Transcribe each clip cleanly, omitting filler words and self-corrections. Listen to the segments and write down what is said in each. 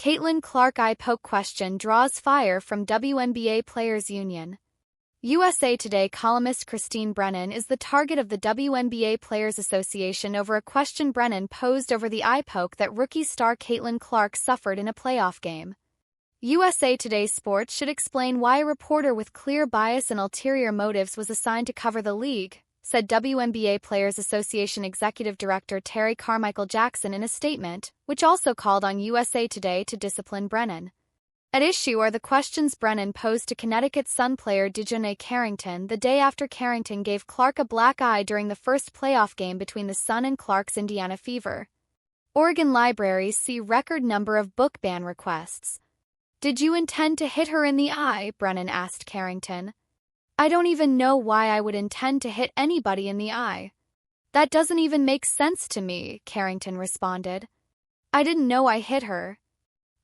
Caitlin Clark eye poke question draws fire from WNBA Players Union. USA Today columnist Christine Brennan is the target of the WNBA Players Association over a question Brennan posed over the eye poke that rookie star Caitlin Clark suffered in a playoff game. USA Today Sports should explain why a reporter with clear bias and ulterior motives was assigned to cover the league, said WNBA Players Association Executive Director Terry Carmichael Jackson in a statement, which also called on USA Today to discipline Brennan. At issue are the questions Brennan posed to Connecticut Sun player Dejounte Carrington the day after Carrington gave Clark a black eye during the first playoff game between the Sun and Clark's Indiana Fever. Oregon libraries see record number of book ban requests. "Did you intend to hit her in the eye?" Brennan asked Carrington. "I don't even know why I would intend to hit anybody in the eye. That doesn't even make sense to me," Carrington responded. "I didn't know I hit her.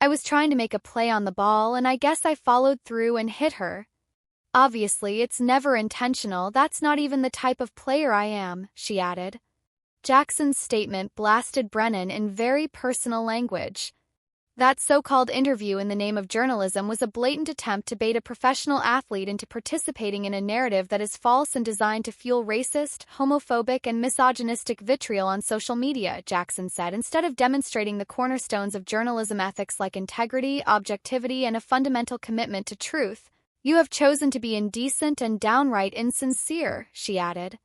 I was trying to make a play on the ball and I guess I followed through and hit her. Obviously, it's never intentional, that's not even the type of player I am," she added. Jackson's statement blasted Brennan in very personal language. That so-called interview in the name of journalism was a blatant attempt to bait a professional athlete into participating in a narrative that is false and designed to fuel racist, homophobic, and misogynistic vitriol on social media, Jackson said, instead of demonstrating the cornerstones of journalism ethics like integrity, objectivity, and a fundamental commitment to truth. "You have chosen to be indecent and downright insincere," she added.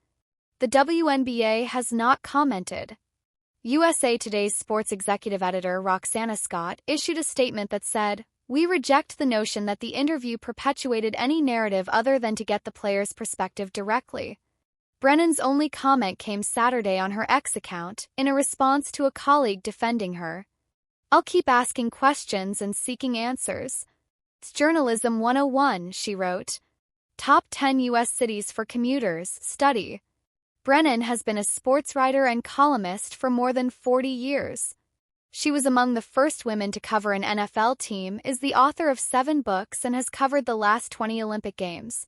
The WNBA has not commented. USA Today's sports executive editor Roxana Scott issued a statement that said, "We reject the notion that the interview perpetuated any narrative other than to get the player's perspective directly." Brennan's only comment came Saturday on her X account, in a response to a colleague defending her. "I'll keep asking questions and seeking answers. It's journalism 101, she wrote. Top 10 U.S. cities for commuters, study. Brennan has been a sports writer and columnist for more than 40 years. She was among the first women to cover an NFL team, is the author of 7 books, and has covered the last 20 Olympic Games.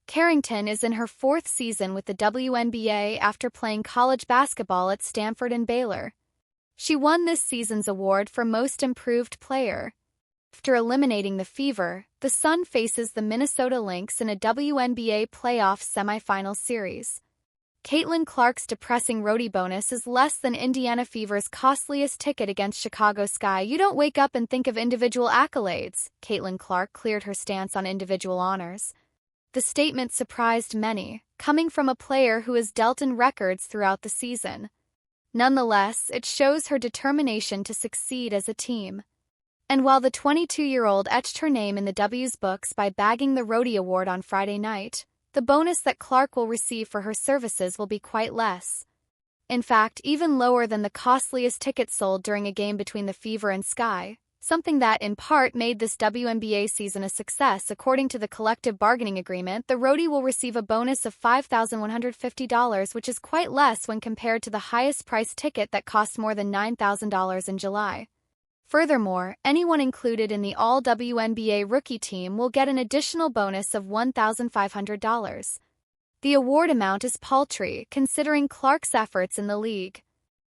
Carrington is in her 4th season with the WNBA after playing college basketball at Stanford and Baylor. She won this season's award for Most Improved Player. After eliminating the Fever, the Sun faces the Minnesota Lynx in a WNBA playoff semifinal series. Caitlin Clark's depressing roadie bonus is less than Indiana Fever's costliest ticket against Chicago Sky. "You don't wake up and think of individual accolades." Caitlin Clark cleared her stance on individual honors. The statement surprised many, coming from a player who has dealt in records throughout the season. Nonetheless, it shows her determination to succeed as a team. And while the 22-year-old etched her name in the W's books by bagging the Roadie Award on Friday night, the bonus that Clark will receive for her services will be quite less. In fact, even lower than the costliest ticket sold during a game between the Fever and Sky, something that, in part, made this WNBA season a success. According to the collective bargaining agreement, the Roadie will receive a bonus of $5,150, which is quite less when compared to the highest-priced ticket that cost more than $9,000 in July. Furthermore, anyone included in the All-WNBA rookie team will get an additional bonus of $1,500. The award amount is paltry, considering Clark's efforts in the league.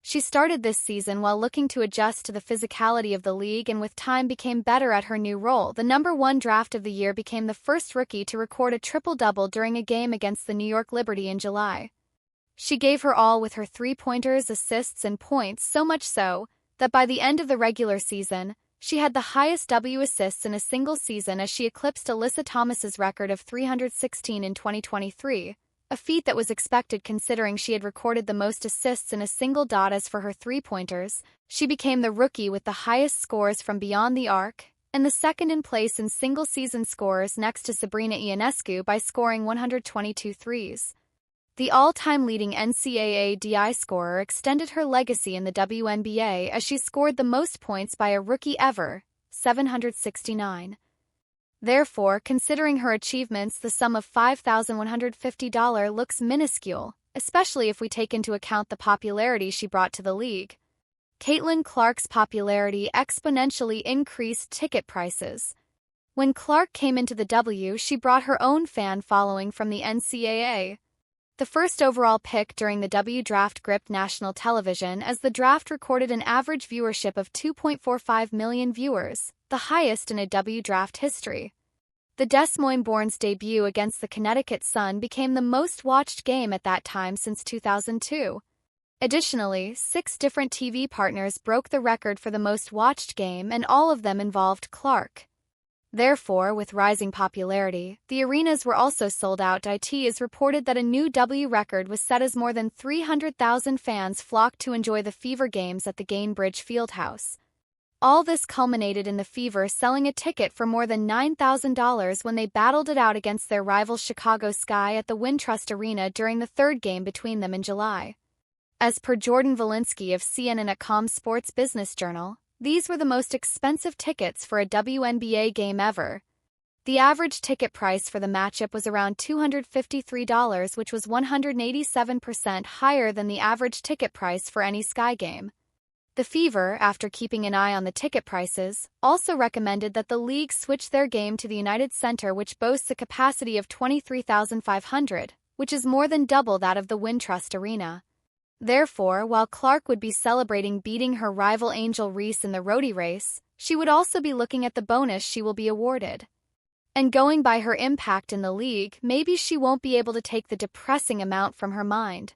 She started this season while looking to adjust to the physicality of the league and with time became better at her new role. The number 1 draft of the year became the first rookie to record a triple-double during a game against the New York Liberty in July. She gave her all with her three-pointers, assists, and points, so much so that by the end of the regular season, she had the highest W assists in a single season as she eclipsed Alyssa Thomas's record of 316 in 2023, a feat that was expected considering she had recorded the most assists in a single dot. As for her three-pointers, she became the rookie with the highest scores from beyond the arc, and the second in place in single-season scorers next to Sabrina Ionescu by scoring 122 threes. The all-time leading NCAA DI scorer extended her legacy in the WNBA as she scored the most points by a rookie ever, 769. Therefore, considering her achievements, the sum of $5,150 looks minuscule, especially if we take into account the popularity she brought to the league. Caitlin Clark's popularity exponentially increased ticket prices. When Clark came into the W, she brought her own fan following from the NCAA. The first overall pick during the W draft gripped national television as the draft recorded an average viewership of 2.45 million viewers, the highest in a W draft history. The Des Moines-born's debut against the Connecticut Sun became the most-watched game at that time since 2002. Additionally, 6 different TV partners broke the record for the most-watched game, and all of them involved Clark. Therefore, with rising popularity, the arenas were also sold out. It is reported that a new W record was set as more than 300,000 fans flocked to enjoy the Fever games at the Gainbridge Fieldhouse. All this culminated in the Fever selling a ticket for more than $9,000 when they battled it out against their rival Chicago Sky at the Wintrust Arena during the third game between them in July. As per Jordan Valinsky of CNN.com Sports Business Journal, these were the most expensive tickets for a WNBA game ever. The average ticket price for the matchup was around $253, which was 187% higher than the average ticket price for any Sky game. The Fever, after keeping an eye on the ticket prices, also recommended that the league switch their game to the United Center, which boasts a capacity of 23,500, which is more than double that of the Wintrust Arena. Therefore, while Clark would be celebrating beating her rival Angel Reese in the roadie race, she would also be looking at the bonus she will be awarded. And going by her impact in the league, maybe she won't be able to take the depressing amount from her mind.